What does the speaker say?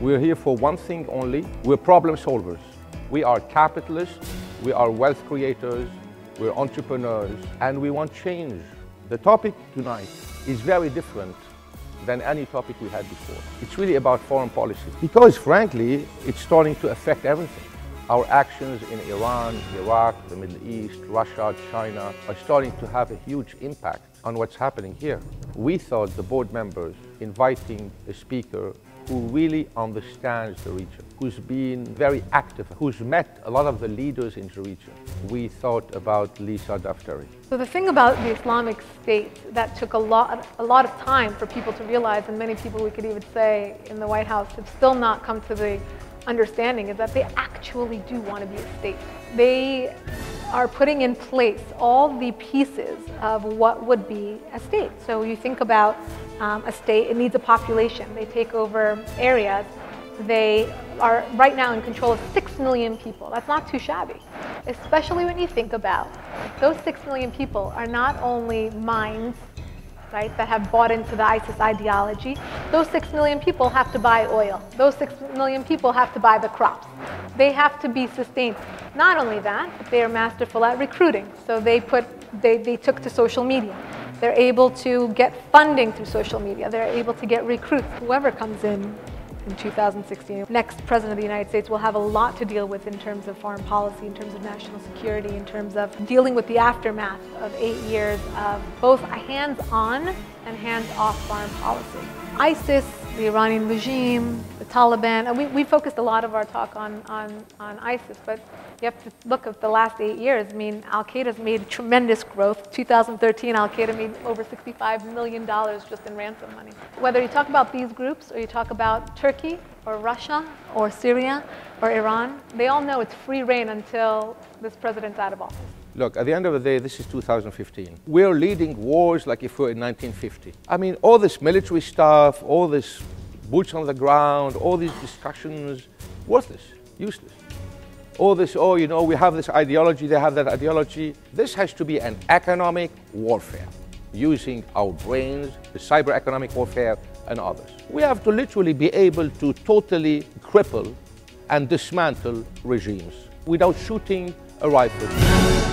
We're here for one thing only. We're problem solvers. We are capitalists, we are wealth creators, we're entrepreneurs, and we want change. The topic tonight is very different than any topic we had before. It's really about foreign policy because, frankly, it's starting to affect everything. Our actions in Iran, Iraq, the Middle East, Russia, China are starting to have a huge impact on what's happening here. We thought the board members inviting a speaker who really understands the region, who's been very active, who's met a lot of the leaders in the region. We thought about Lisa Daftari. So the thing about the Islamic State that took a lot of time for people to realize, and many people we could even say in the White House have still not come to the understanding, is that they actually do want to be a state. They are putting in place all the pieces of what would be a state. So you think about a state, it needs a population. They take over areas. They are right now in control of 6 million people. That's not too shabby, especially when you think about those 6 million people are not only minds, right, that have bought into the ISIS ideology. Those 6 million people have to buy oil. Those 6 million people have to buy the crops. They have to be sustained. Not only that, but they are masterful at recruiting. So they took to social media. They're able to get funding through social media. They're able to get recruits. Whoever comes in 2016, next president of the United States will have a lot to deal with in terms of foreign policy, in terms of national security, in terms of dealing with the aftermath of 8 years of both a hands-on and hands-off foreign policy. ISIS, the Iranian regime, the Taliban, and we focused a lot of our talk on ISIS, but you have to look at the last 8 years. I mean, Al-Qaeda's made tremendous growth. 2013, Al-Qaeda made over $65 million just in ransom money. Whether you talk about these groups or you talk about Turkey or Russia or Syria or Iran, they all know it's free reign until this president's out of office. Look, at the end of the day, this is 2015. We're leading wars like if we're in 1950. I mean, all this military stuff, all this boots on the ground, all these discussions, worthless, useless. All this, oh, you know, we have this ideology, they have that ideology. This has to be an economic warfare, using our brains, the cyber economic warfare, and others. We have to literally be able to totally cripple and dismantle regimes without shooting a rifle.